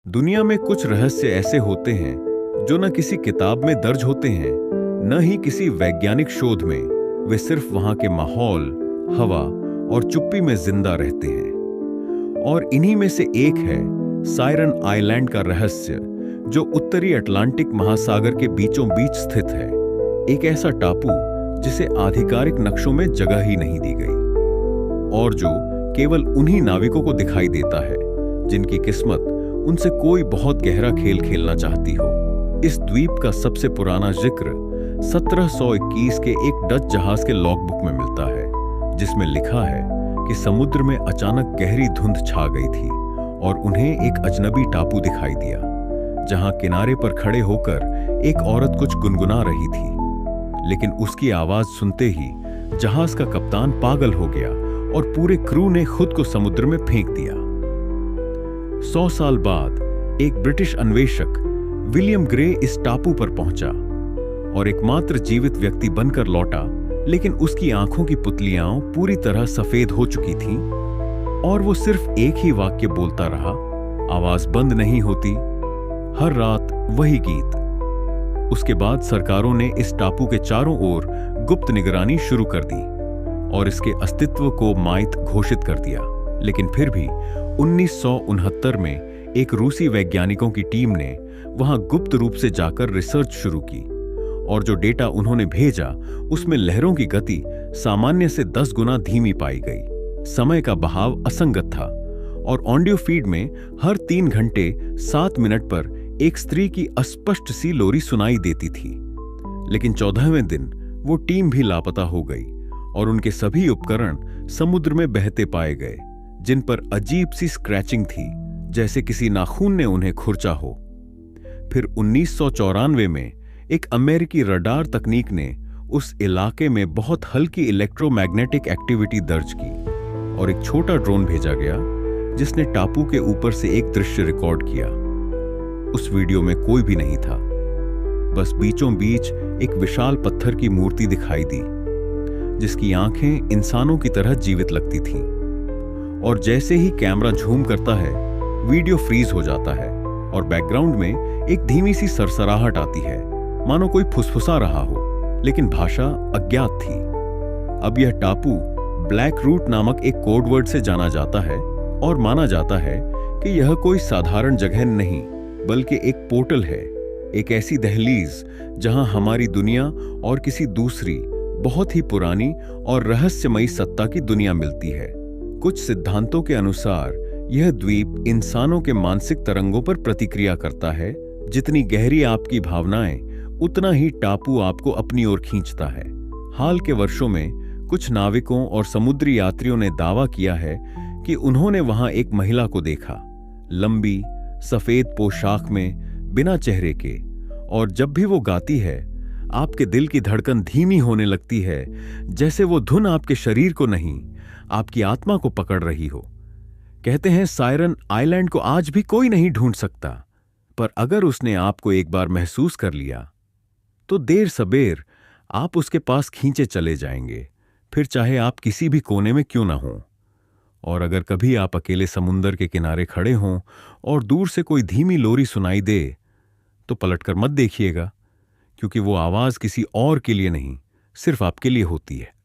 दुनिया में कुछ रहस्य ऐसे होते हैं जो न किसी किताब में दर्ज होते हैं, न ही किसी वैज्ञानिक शोध में। वे सिर्फ वहां के माहौल, हवा और चुप्पी में जिंदा रहते हैं। और इन्हीं में से एक है सायरन आइलैंड का रहस्य, जो उत्तरी अटलांटिक महासागर के बीचों बीच स्थित है। एक ऐसा टापू जिसे आधिकारिक नक्शों में जगह ही नहीं दी गई और जो केवल उन्हीं नाविकों को दिखाई देता है जिनकी किस्मत उनसे कोई बहुत गहरा खेल खेलना चाहती हो। इस द्वीप का सबसे पुराना जिक्र 1721 के एक डच जहाज के लॉगबुक में मिलता है, जिसमें लिखा है कि समुद्र में अचानक गहरी धुंध छा गई थी और उन्हें एक अजनबी टापू दिखाई दिया, जहां किनारे पर खड़े होकर एक औरत कुछ गुनगुना रही थी। लेकिन उसकी आवाज सुनते ही जहाज का कप्तान पागल हो गया और पूरे क्रू ने खुद को समुद्र में फेंक दिया। 100 साल बाद एक ब्रिटिश अन्वेषक विलियम ग्रे इस टापू पर पहुंचा और एकमात्र जीवित व्यक्ति बनकर लौटा, लेकिन उसकी आंखों की पुतलियां पूरी तरह सफेद हो चुकी थीं और वो सिर्फ एक ही वाक्य बोलता रहा, आवाज बंद नहीं होती, हर रात वही गीत। उसके बाद सरकारों ने इस टापू के चारों ओर गुप्त निगरानी शुरू कर दी और इसके अस्तित्व को माइत घोषित कर दिया। लेकिन फिर भी 1969 में एक रूसी वैज्ञानिकों की टीम ने वहां गुप्त रूप से जाकर रिसर्च शुरू की और जो डेटा उन्होंने भेजा उसमें लहरों की गति सामान्य से 10 गुना धीमी पाई गई। समय का बहाव असंगत था और ऑडियो फीड में हर 3 घंटे 7 मिनट पर एक स्त्री की अस्पष्ट सी लोरी सुनाई देती थी। लेकिन 14वें दिन वो टीम भी लापता हो गई और उनके सभी उपकरण समुद्र में बहते पाए गए, जिन पर अजीब सी स्क्रैचिंग थी, जैसे किसी नाखून ने उन्हें खुरचा हो। फिर 1994 में एक अमेरिकी रडार तकनीक ने उस इलाके में बहुत हल्की इलेक्ट्रोमैग्नेटिक एक्टिविटी दर्ज की और एक छोटा ड्रोन भेजा गया जिसने टापू के ऊपर से एक दृश्य रिकॉर्ड किया। उस वीडियो में कोई भी नहीं था, बस बीचों बीच एक विशाल पत्थर की मूर्ति दिखाई दी जिसकी आंखें इंसानों की तरह जीवित लगती थीं। और जैसे ही कैमरा झूम करता है, वीडियो फ्रीज हो जाता है और बैकग्राउंड में एक धीमी सी सरसराहट आती है, मानो कोई फुसफुसा रहा हो, लेकिन भाषा अज्ञात थी। अब यह टापू ब्लैक रूट नामक एक कोड वर्ड से जाना जाता है और माना जाता है कि यह कोई साधारण जगह नहीं, बल्कि एक पोर्टल है, एक ऐसी दहलीज जहां हमारी दुनिया और किसी दूसरी बहुत ही पुरानी और रहस्यमयी सत्ता की दुनिया मिलती है। कुछ सिद्धांतों के अनुसार यह द्वीप इंसानों के मानसिक तरंगों पर प्रतिक्रिया करता है। जितनी गहरी आपकी भावनाएं, उतना ही टापू आपको अपनी ओर खींचता है। हाल के वर्षों में कुछ नाविकों और समुद्री यात्रियों ने दावा किया है कि उन्होंने वहां एक महिला को देखा, लंबी सफेद पोशाक में, बिना चेहरे के, और जब भी वो गाती है आपके दिल की धड़कन धीमी होने लगती है, जैसे वो धुन आपके शरीर को नहीं, आपकी आत्मा को पकड़ रही हो। कहते हैं सायरन आइलैंड को आज भी कोई नहीं ढूंढ सकता, पर अगर उसने आपको एक बार महसूस कर लिया तो देर सबेर आप उसके पास खींचे चले जाएंगे, फिर चाहे आप किसी भी कोने में क्यों ना हो। और अगर कभी आप अकेले समुंदर के किनारे खड़े हों और दूर से कोई धीमी लोरी सुनाई दे, तो पलटकर मत देखिएगा, क्योंकि वो आवाज किसी और के लिए नहीं, सिर्फ आपके लिए होती है।